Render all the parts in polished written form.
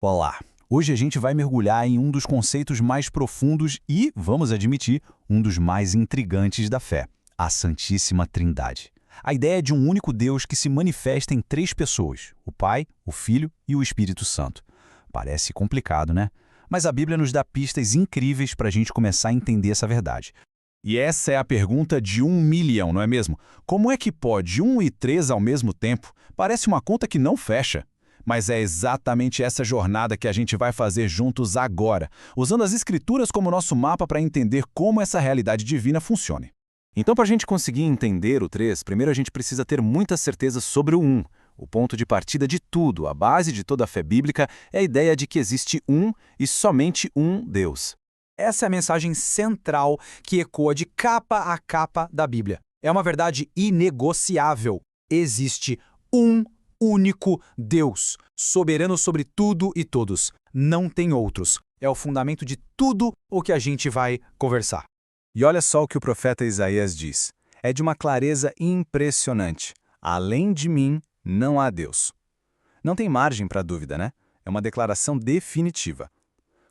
Olá! Hoje a gente vai mergulhar em um dos conceitos mais profundos e, vamos admitir, um dos mais intrigantes da fé, a Santíssima Trindade. A ideia de um único Deus que se manifesta em três pessoas, o Pai, o Filho e o Espírito Santo. Parece complicado, né? Mas a Bíblia nos dá pistas incríveis para a gente começar a entender essa verdade. E essa é a pergunta de 1 milhão, não é mesmo? Como é que pode 1 e 3 ao mesmo tempo? Parece uma conta que não fecha. Mas é exatamente essa jornada que a gente vai fazer juntos agora, usando as Escrituras como nosso mapa para entender como essa realidade divina funciona. Então, para a gente conseguir entender o 3, primeiro a gente precisa ter muita certeza sobre o 1. O ponto de partida de tudo, a base de toda a fé bíblica, é a ideia de que existe um e somente um Deus. Essa é a mensagem central que ecoa de capa a capa da Bíblia. É uma verdade inegociável. Existe um único Deus, soberano sobre tudo e todos. Não tem outros. É o fundamento de tudo o que a gente vai conversar. E olha só o que o profeta Isaías diz. É de uma clareza impressionante. Além de mim, não há Deus. Não tem margem para dúvida, né? É uma declaração definitiva.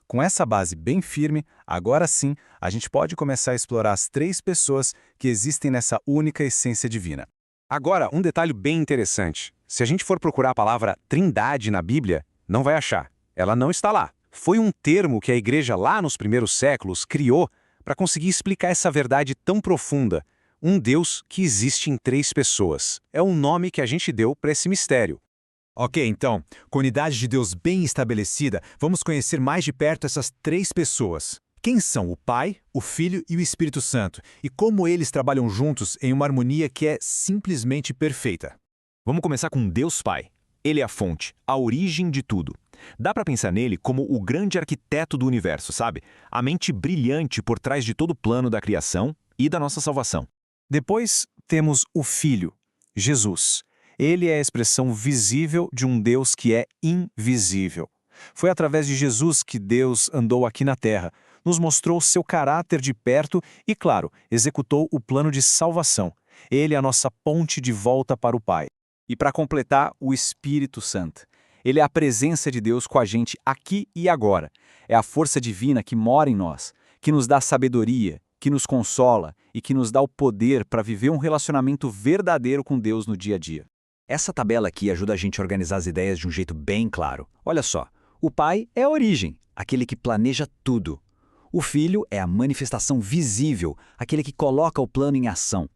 Com essa base bem firme, agora sim, a gente pode começar a explorar as três pessoas que existem nessa única essência divina. Agora, um detalhe bem interessante. Se a gente for procurar a palavra Trindade na Bíblia, não vai achar. Ela não está lá. Foi um termo que a igreja lá nos primeiros séculos criou para conseguir explicar essa verdade tão profunda. Um Deus que existe em três pessoas. É um nome que a gente deu para esse mistério. Ok, então, com a unidade de Deus bem estabelecida, vamos conhecer mais de perto essas três pessoas. Quem são o Pai, o Filho e o Espírito Santo, e como eles trabalham juntos em uma harmonia que é simplesmente perfeita. Vamos começar com Deus Pai. Ele é a fonte, a origem de tudo. Dá para pensar nele como o grande arquiteto do universo, sabe? A mente brilhante por trás de todo o plano da criação e da nossa salvação. Depois temos o Filho, Jesus. Ele é a expressão visível de um Deus que é invisível. Foi através de Jesus que Deus andou aqui na Terra, nos mostrou seu caráter de perto e, claro, executou o plano de salvação. Ele é a nossa ponte de volta para o Pai. E para completar, o Espírito Santo. Ele é a presença de Deus com a gente aqui e agora. É a força divina que mora em nós, que nos dá sabedoria, que nos consola e que nos dá o poder para viver um relacionamento verdadeiro com Deus no dia a dia. Essa tabela aqui ajuda a gente a organizar as ideias de um jeito bem claro. Olha só, o Pai é a origem, aquele que planeja tudo. O Filho é a manifestação visível, aquele que coloca o plano em ação.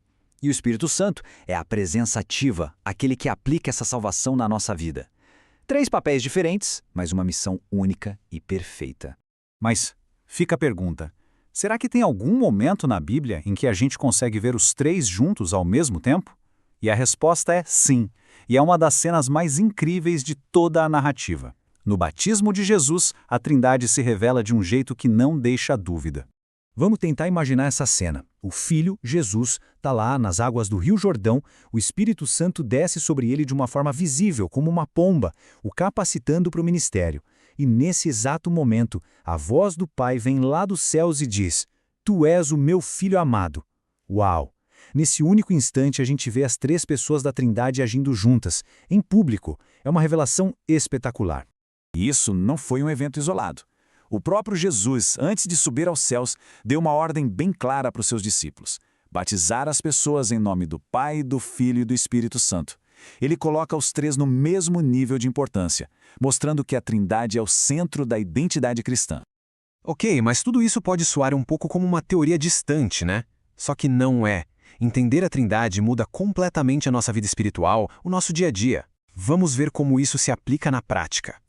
E o Espírito Santo é a presença ativa, aquele que aplica essa salvação na nossa vida. Três papéis diferentes, mas uma missão única e perfeita. Mas fica a pergunta, será que tem algum momento na Bíblia em que a gente consegue ver os três juntos ao mesmo tempo? E a resposta é sim, e é uma das cenas mais incríveis de toda a narrativa. No batismo de Jesus, a Trindade se revela de um jeito que não deixa dúvida. Vamos tentar imaginar essa cena. O Filho, Jesus, está lá nas águas do Rio Jordão, o Espírito Santo desce sobre ele de uma forma visível, como uma pomba, o capacitando para o ministério. E nesse exato momento, a voz do Pai vem lá dos céus e diz: Tu és o meu Filho amado. Uau! Nesse único instante a gente vê as três pessoas da Trindade agindo juntas, em público. É uma revelação espetacular. E isso não foi um evento isolado. O próprio Jesus, antes de subir aos céus, deu uma ordem bem clara para os seus discípulos: batizar as pessoas em nome do Pai, do Filho e do Espírito Santo. Ele coloca os três no mesmo nível de importância, mostrando que a Trindade é o centro da identidade cristã. Ok, mas tudo isso pode soar um pouco como uma teoria distante, né? Só que não é. Entender a Trindade muda completamente a nossa vida espiritual, o nosso dia a dia. Vamos ver como isso se aplica na prática.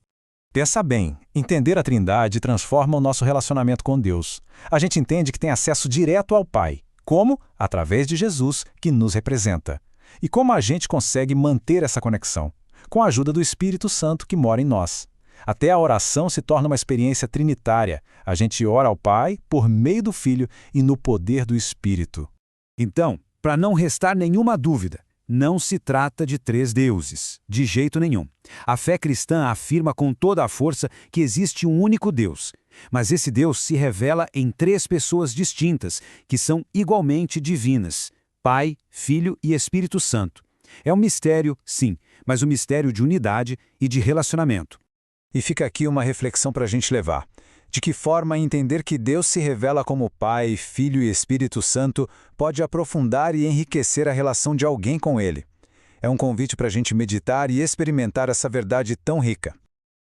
Pensa bem, entender a Trindade transforma o nosso relacionamento com Deus. A gente entende que tem acesso direto ao Pai. Como? Através de Jesus, que nos representa. E como a gente consegue manter essa conexão? Com a ajuda do Espírito Santo que mora em nós. Até a oração se torna uma experiência trinitária. A gente ora ao Pai por meio do Filho e no poder do Espírito. Então, para não restar nenhuma dúvida, não se trata de três deuses, de jeito nenhum. A fé cristã afirma com toda a força que existe um único Deus, mas esse Deus se revela em três pessoas distintas, que são igualmente divinas: Pai, Filho e Espírito Santo. É um mistério, sim, mas um mistério de unidade e de relacionamento. E fica aqui uma reflexão para a gente levar. De que forma entender que Deus se revela como Pai, Filho e Espírito Santo pode aprofundar e enriquecer a relação de alguém com Ele? É um convite para a gente meditar e experimentar essa verdade tão rica.